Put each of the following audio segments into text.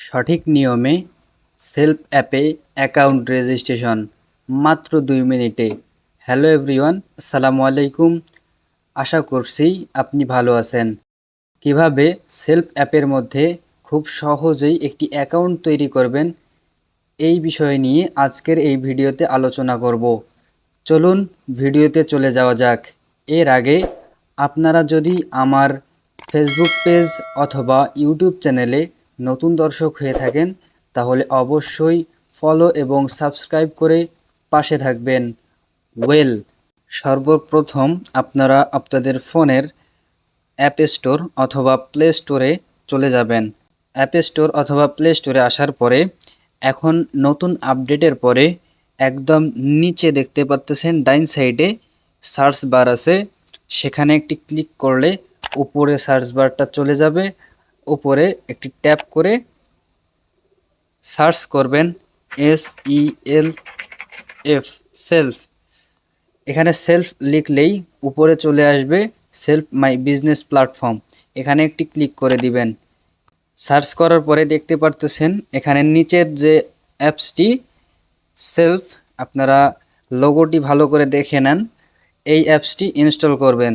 সঠিক নিয়মে সেলফ অ্যাপে অ্যাকাউন্ট রেজিস্ট্রেশন মাত্র 2 মিনিটে। হ্যালো এভরিওয়ান, আসসালামু আলাইকুম। আশা করছি আপনি ভালো আছেন। কিভাবে সেলফ অ্যাপের মধ্যে খুব সহজেই একটি অ্যাকাউন্ট তৈরি করবেন, এই বিষয় নিয়ে আজকের এই ভিডিওতে আলোচনা করব। চলুন ভিডিওতে চলে যাওয়া যাক। এর আগে আপনারা যদি আমার ফেসবুক পেজ অথবা ইউটিউব চ্যানেলে নতুন দর্শক হয়ে থাকেন, তাহলে অবশ্যই ফলো এবং সাবস্ক্রাইব করে পাশে থাকবেন। সর্বপ্রথম আপনারা আপনাদের ফোনের অ্যাপ স্টোর অথবা প্লে স্টোরে চলে যাবেন। অ্যাপ স্টোর অথবা প্লে স্টোরে আসার পরে এখন নতুন আপডেটের পরে একদম নিচে দেখতে পাচ্ছেন ডাইন সাইডে সার্চ বার আছে, সেখানে একটি ক্লিক করলে উপরে সার্চ বারটা চলে যাবে। উপরে একটি ট্যাপ করে সার্চ করবেন SELF সেলফ। এখানে সেলফ লিখলেই উপরে চলে আসবে সেলফ মাই বিজনেস প্ল্যাটফর্ম। এখানে একটি ক্লিক করে দিবেন। সার্চ করার পরে দেখতে পারতেছেন এখানে নিচের যে অ্যাপসটি সেলফ, আপনারা লোগোটি ভালো করে দেখে নেন। এই অ্যাপসটি ইনস্টল করবেন।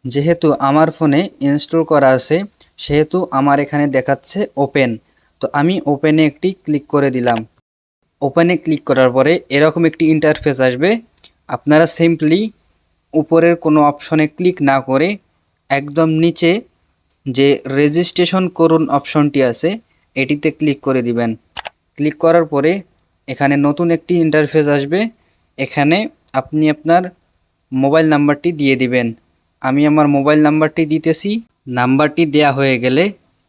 যেহেতু আমার ফোনে ইনস্টল করা আছে, সেহেতু আমার এখানে দেখাচ্ছে ওপেন। তো আমি ওপেনে একটি ক্লিক করে দিলাম। ওপেনে ক্লিক করার পরে এরকম একটি ইন্টারফেস আসবে। আপনারা সিম্পলি উপরের কোনো অপশনে ক্লিক না করে একদম নিচে যে রেজিস্ট্রেশন করুন অপশনটি আছে, এটিতে ক্লিক করে দিবেন। ক্লিক করার পরে এখানে নতুন একটি ইন্টারফেস আসবে। এখানে আপনি আপনার মোবাইল নাম্বারটি দিয়ে দিবেন। আমি আমার মোবাইল নাম্বারটি দিতেছি। নাম্বারটি দেয়া হয়ে গেলে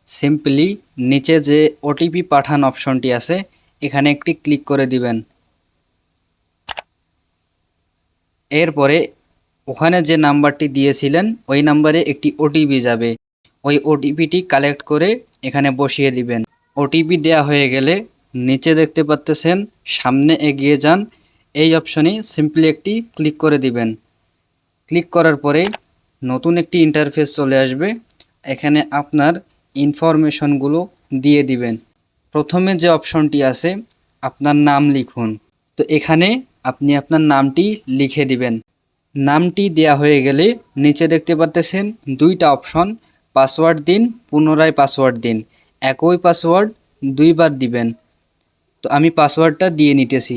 সিম্পলি নিচে যে ওটিপি পাঠান অপশনটি আছে, এখানে একটি ক্লিক করে দিবেন। এরপরে ওখানে যে নাম্বারটি দিয়েছিলেন ওই নাম্বারে একটি ওটিপি যাবে। ওই ওটিপিটি কালেক্ট করে এখানে বসিয়ে দিবেন। ওটিপি দেয়া হয়ে গেলে নিচে দেখতে পাচ্ছেন সামনে এগিয়ে যান, এই অপশনে সিম্পলি একটি ক্লিক করে দিবেন। ক্লিক করার পরে নতুন একটি ইন্টারফেস চলে আসবে। এখানে আপনার ইনফরমেশনগুলো দিয়ে দিবেন। প্রথমে যে অপশনটি আছে আপনার নাম লিখুন। তো এখানে আপনি আপনার নামটি লিখে দিবেন। নামটি দেয়া হয়ে গেলে নিচে দেখতে পাচ্ছেন দুইটা অপশন, পাসওয়ার্ড দিন, পুনরায় পাসওয়ার্ড দিন। একই পাসওয়ার্ড দুইবার দিবেন। তো আমি পাসওয়ার্ডটা দিয়ে নিতেছি।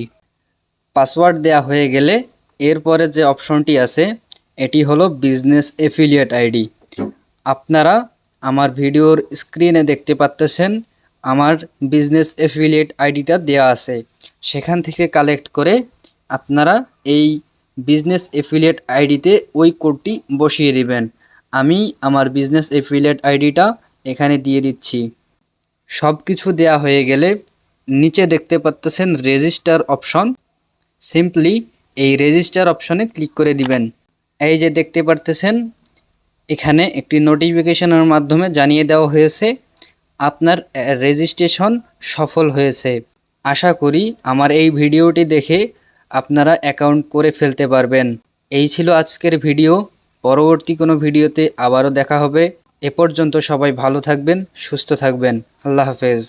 পাসওয়ার্ড দেয়া হয়ে গেলে এরপরে যে অপশনটি আছে এটি হলো বিজনেস এফিলিয়েট আইডি। আপনারা আমার ভিডিওর স্ক্রিনে দেখতে পাচ্ছেন আমার বিজনেস এফিলিয়েট আইডিটা দেয়া আছে। সেখান থেকে কালেক্ট করে আপনারা এই বিজনেস এফিলিয়েট আইডিতে ওই কোডটি বসিয়ে দিবেন। আমি আমার বিজনেস এফিলিয়েট আইডিটা এখানে দিয়ে দিচ্ছি। সব কিছু দেয়া হয়ে গেলে নিচে দেখতে পাচ্ছেন রেজিস্টার অপশন। সিম্পলি এই রেজিস্টার অপশনে ক্লিক করে দিবেন। এই যে দেখতে পারতেছেন এখানে একটি নোটিফিকেশনের মাধ্যমে জানিয়ে দেওয়া হয়েছে আপনার রেজিস্ট্রেশন সফল হয়েছে। আশা করি আমার এই ভিডিওটি দেখে আপনারা অ্যাকাউন্ট করে ফেলতে পারবেন। এই ছিল আজকের ভিডিও। পরবর্তী কোনো ভিডিওতে আবারও দেখা হবে। এ পর্যন্ত সবাই ভালো থাকবেন, সুস্থ থাকবেন। আল্লাহ হাফেজ।